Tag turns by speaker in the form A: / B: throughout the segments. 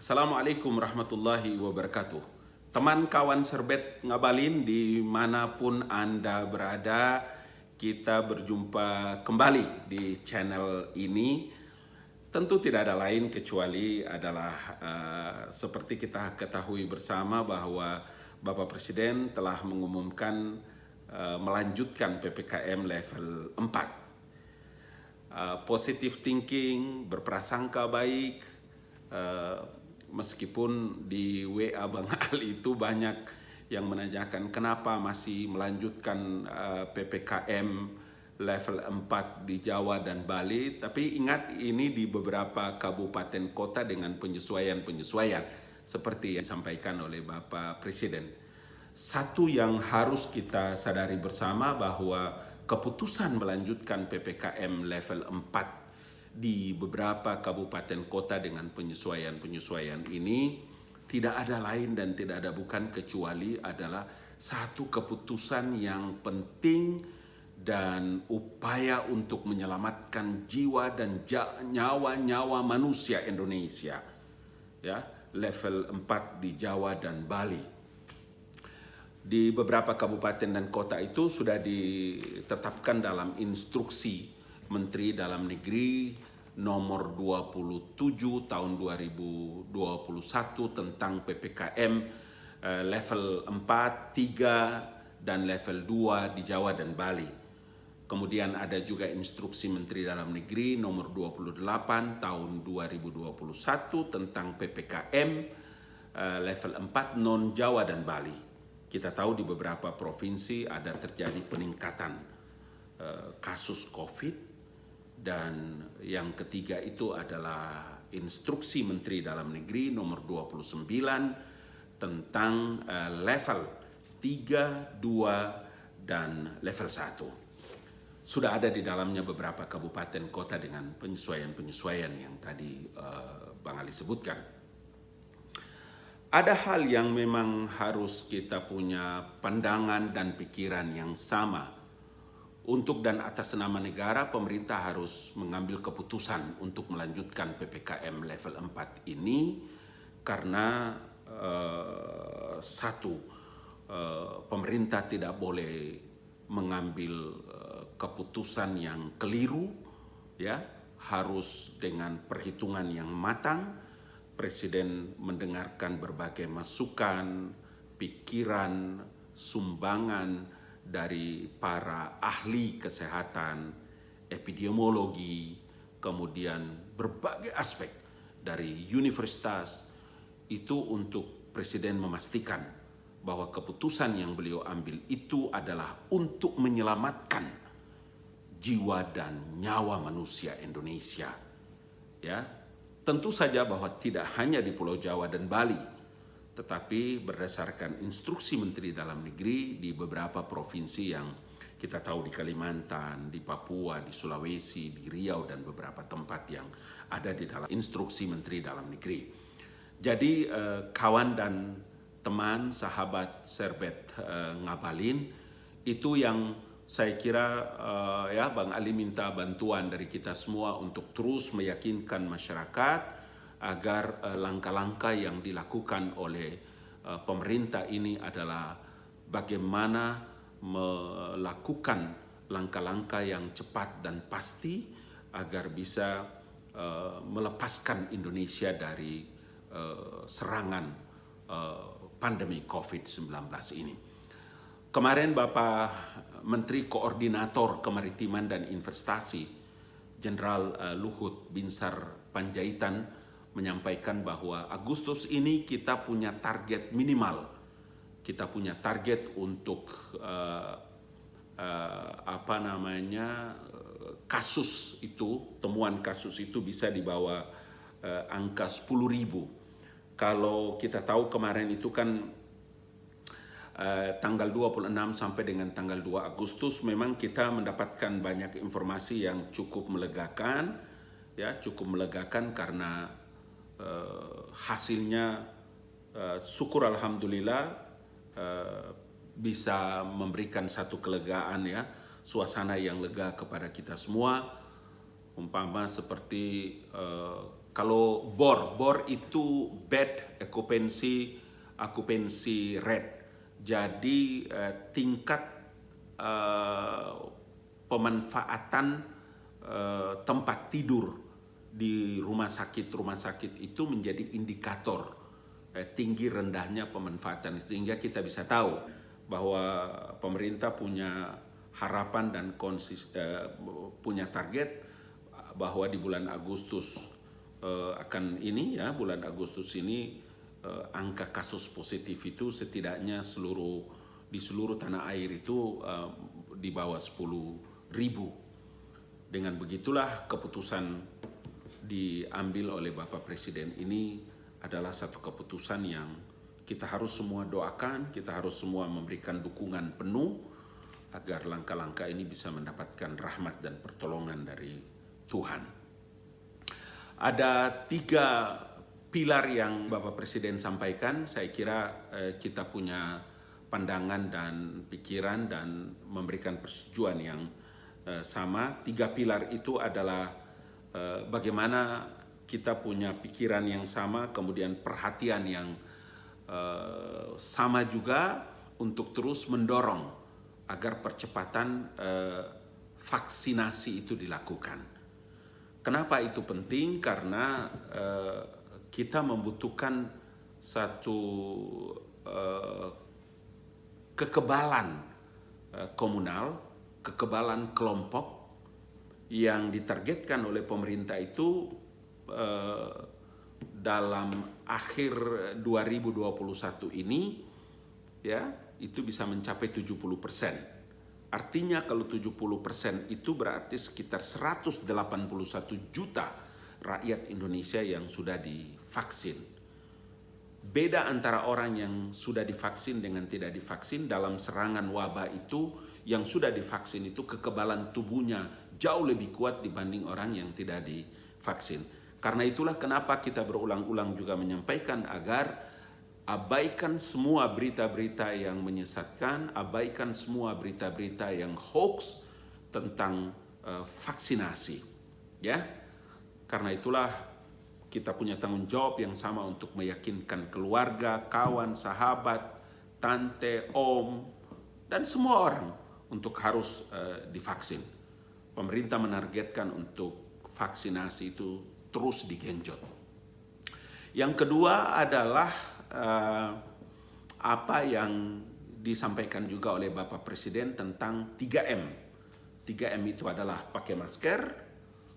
A: Assalamualaikum warahmatullahi wabarakatuh. Teman kawan Serbet Ngabalin dimanapun Anda berada, kita berjumpa kembali di channel ini. Tentu tidak ada lain kecuali adalah seperti kita ketahui bersama bahwa Bapak Presiden telah mengumumkan melanjutkan PPKM level 4. Positive thinking, berprasangka baik, meskipun di WA Bang Ali itu banyak yang menanyakan kenapa masih melanjutkan PPKM level 4 di Jawa dan Bali. Tapi ingat, ini di beberapa kabupaten kota dengan penyesuaian-penyesuaian seperti yang disampaikan oleh Bapak Presiden. Satu yang harus kita sadari bersama bahwa keputusan melanjutkan PPKM level 4 di beberapa kabupaten kota dengan penyesuaian-penyesuaian ini tidak ada lain dan tidak ada bukan kecuali adalah satu keputusan yang penting dan upaya untuk menyelamatkan jiwa dan nyawa-nyawa manusia Indonesia. Ya, level 4 di Jawa dan Bali. Di beberapa kabupaten dan kota itu sudah ditetapkan dalam instruksi Menteri Dalam Negeri nomor 27 tahun 2021 tentang PPKM level 4, 3, dan level 2 di Jawa dan Bali. Kemudian ada juga instruksi Menteri Dalam Negeri nomor 28 tahun 2021 tentang PPKM level 4 non Jawa dan Bali. Kita tahu di beberapa provinsi ada terjadi peningkatan kasus COVID, dan yang ketiga itu adalah instruksi Menteri Dalam Negeri nomor 29 tentang level 3, 2, dan level 1. Sudah ada di dalamnya beberapa kabupaten kota dengan penyesuaian-penyesuaian yang tadi Bang Ali sebutkan. Ada hal yang memang harus kita punya pandangan dan pikiran yang sama. Untuk dan atas nama negara, pemerintah harus mengambil keputusan untuk melanjutkan PPKM level 4 ini karena pemerintah tidak boleh mengambil keputusan yang keliru, ya, harus dengan perhitungan yang matang. Presiden mendengarkan berbagai masukan, pikiran, sumbangan dari para ahli kesehatan, epidemiologi, kemudian berbagai aspek dari universitas, itu untuk Presiden memastikan bahwa keputusan yang beliau ambil itu adalah untuk menyelamatkan jiwa dan nyawa manusia Indonesia. Ya, tentu saja bahwa tidak hanya di Pulau Jawa dan Bali, tetapi berdasarkan instruksi Menteri Dalam Negeri di beberapa provinsi yang kita tahu di Kalimantan, di Papua, di Sulawesi, di Riau, dan beberapa tempat yang ada di dalam instruksi Menteri Dalam Negeri. Jadi kawan dan teman, sahabat Serbet Ngabalin, itu yang saya kira ya Bang Ali minta bantuan dari kita semua untuk terus meyakinkan masyarakat agar langkah-langkah yang dilakukan oleh pemerintah ini adalah bagaimana melakukan langkah-langkah yang cepat dan pasti agar bisa melepaskan Indonesia dari serangan pandemi COVID-19 ini. Kemarin Bapak Menteri Koordinator Kemaritiman dan Investasi Jenderal Luhut Binsar Panjaitan menyampaikan bahwa Agustus ini kita punya target minimal. Kita punya target untuk kasus itu, temuan kasus itu bisa di bawah angka 10.000. Kalau kita tahu kemarin itu kan tanggal 26 sampai dengan tanggal 2 Agustus memang kita mendapatkan banyak informasi yang cukup melegakan, ya, cukup melegakan karena hasilnya syukur alhamdulillah bisa memberikan satu kelegaan, ya, suasana yang lega kepada kita semua, umpama seperti Kalau bor itu bed occupancy rate. Jadi tingkat pemanfaatan tempat tidur di rumah sakit itu menjadi indikator tinggi rendahnya pemanfaatan, sehingga kita bisa tahu bahwa pemerintah punya harapan dan punya target bahwa di bulan Agustus bulan Agustus ini angka kasus positif itu setidaknya di seluruh tanah air itu di bawah 10.000. Dengan begitulah keputusan diambil oleh Bapak Presiden ini adalah satu keputusan yang kita harus semua doakan, kita harus semua memberikan dukungan penuh agar langkah-langkah ini bisa mendapatkan rahmat dan pertolongan dari Tuhan. Ada 3 pilar yang Bapak Presiden sampaikan. Saya kira kita punya pandangan dan pikiran dan memberikan persetujuan yang sama. 3 pilar itu adalah bagaimana kita punya pikiran yang sama, kemudian perhatian yang sama juga untuk terus mendorong agar percepatan vaksinasi itu dilakukan. Kenapa itu penting? Karena kita membutuhkan satu kekebalan komunal, kekebalan kelompok yang ditargetkan oleh pemerintah itu dalam akhir 2021 ini ya itu bisa mencapai 70%. Artinya kalau 70% itu berarti sekitar 181 juta rakyat Indonesia yang sudah divaksin. Beda antara orang yang sudah divaksin dengan tidak divaksin dalam serangan wabah itu, yang sudah divaksin itu kekebalan tubuhnya jauh lebih kuat dibanding orang yang tidak divaksin. Karena itulah kenapa kita berulang-ulang juga menyampaikan agar abaikan semua berita-berita yang menyesatkan, abaikan semua berita-berita yang hoax tentang vaksinasi. Ya, karena itulah kita punya tanggung jawab yang sama untuk meyakinkan keluarga, kawan, sahabat, tante, om, dan semua orang untuk harus divaksin. Pemerintah menargetkan untuk vaksinasi itu terus digenjot. Yang kedua adalah apa yang disampaikan juga oleh Bapak Presiden tentang 3M. 3M itu adalah pakai masker,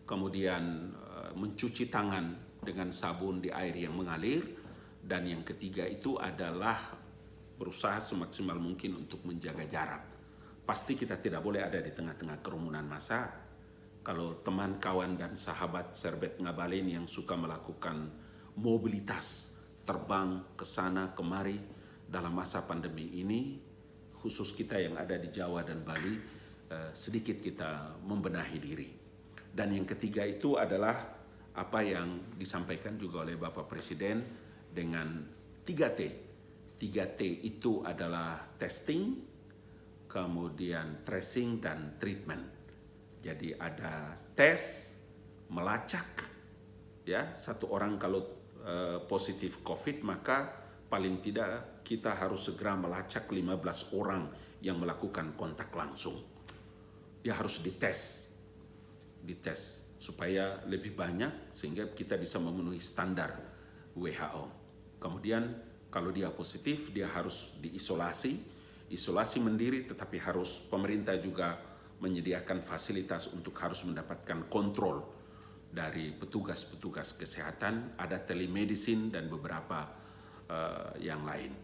A: kemudian mencuci tangan dengan sabun di air yang mengalir, dan yang ketiga itu adalah berusaha semaksimal mungkin untuk menjaga jarak. Pasti kita tidak boleh ada di tengah-tengah kerumunan massa. Kalau teman, kawan, dan sahabat Serbet Ngabalin yang suka melakukan mobilitas, terbang ke sana kemari dalam masa pandemi ini, khusus kita yang ada di Jawa dan Bali, sedikit kita membenahi diri. Dan yang ketiga itu adalah apa yang disampaikan juga oleh Bapak Presiden dengan 3T. 3T itu adalah testing, kemudian tracing, dan treatment. Jadi ada tes, melacak, ya, satu orang kalau positif COVID, maka paling tidak kita harus segera melacak 15 orang yang melakukan kontak langsung. Ya harus dites supaya lebih banyak sehingga kita bisa memenuhi standar WHO. Kemudian kalau dia positif, dia harus isolasi mandiri, tetapi harus pemerintah juga menyediakan fasilitas untuk harus mendapatkan kontrol dari petugas-petugas kesehatan, ada telemedicine dan beberapa yang lain.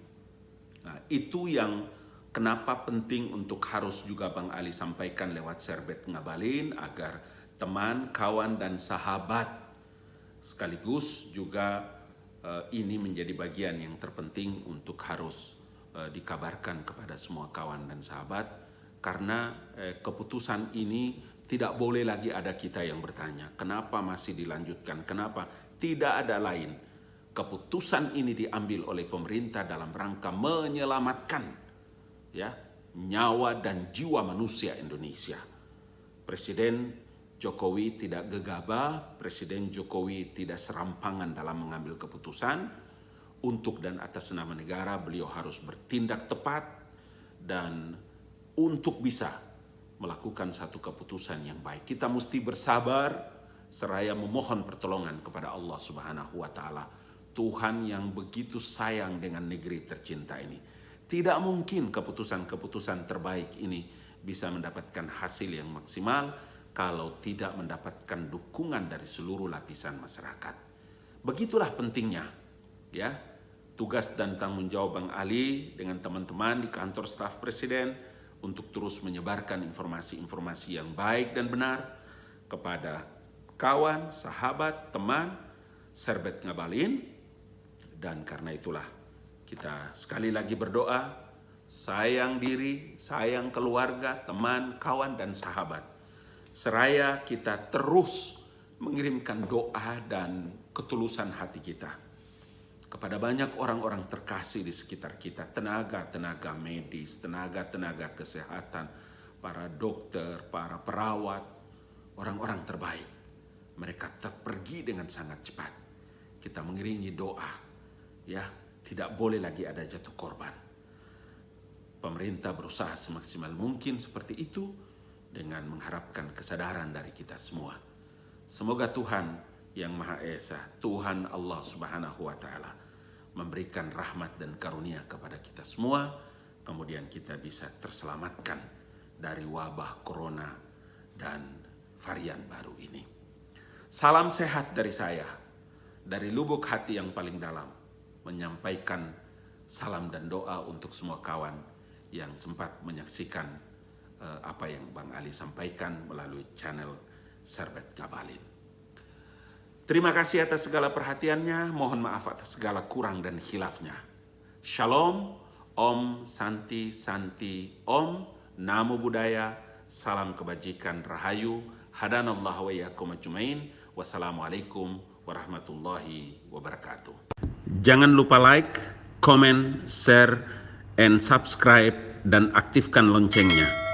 A: Nah, itu yang kenapa penting untuk harus juga Bang Ali sampaikan lewat Serbet Ngabalin agar teman, kawan, dan sahabat sekaligus juga ini menjadi bagian yang terpenting untuk harus dikabarkan kepada semua kawan dan sahabat. Karena keputusan ini tidak boleh lagi ada kita yang bertanya, kenapa masih dilanjutkan, kenapa? Tidak ada lain. Keputusan ini diambil oleh pemerintah dalam rangka menyelamatkan ya nyawa dan jiwa manusia Indonesia. Presiden Jokowi tidak gegabah, Presiden Jokowi tidak serampangan dalam mengambil keputusan. Untuk dan atas nama negara beliau harus bertindak tepat dan untuk bisa melakukan satu keputusan yang baik. Kita mesti bersabar seraya memohon pertolongan kepada Allah Subhanahu wa taala, Tuhan yang begitu sayang dengan negeri tercinta ini. Tidak mungkin keputusan-keputusan terbaik ini bisa mendapatkan hasil yang maksimal kalau tidak mendapatkan dukungan dari seluruh lapisan masyarakat. Begitulah pentingnya ya tugas dan tanggung jawab Bang Ali dengan teman-teman di kantor staf Presiden untuk terus menyebarkan informasi-informasi yang baik dan benar kepada kawan, sahabat, teman, Serbet Ngabalin. Dan karena itulah kita sekali lagi berdoa, sayang diri, sayang keluarga, teman, kawan, dan sahabat. Seraya kita terus mengirimkan doa dan ketulusan hati kita kepada banyak orang-orang terkasih di sekitar kita, tenaga-tenaga medis, tenaga-tenaga kesehatan, para dokter, para perawat, orang-orang terbaik. Mereka terpergi dengan sangat cepat. Kita mengiringi doa, ya, tidak boleh lagi ada jatuh korban. Pemerintah berusaha semaksimal mungkin seperti itu dengan mengharapkan kesadaran dari kita semua. Semoga Tuhan yang Maha Esa, Tuhan Allah Subhanahu wa taala memberikan rahmat dan karunia kepada kita semua, kemudian kita bisa terselamatkan dari wabah corona dan varian baru ini. Salam sehat dari saya, dari lubuk hati yang paling dalam, menyampaikan salam dan doa untuk semua kawan yang sempat menyaksikan apa yang Bang Ali sampaikan melalui channel Serbet Ngabalin. Terima kasih atas segala perhatiannya, mohon maaf atas segala kurang dan khilafnya. Shalom, Om Santi Santi, Om Namo Buddhaya, salam kebajikan rahayu, hadanallahu wa iyyakum ajmain, wassalamualaikum warahmatullahi wabarakatuh. Jangan lupa like, comment, share, and subscribe, dan aktifkan loncengnya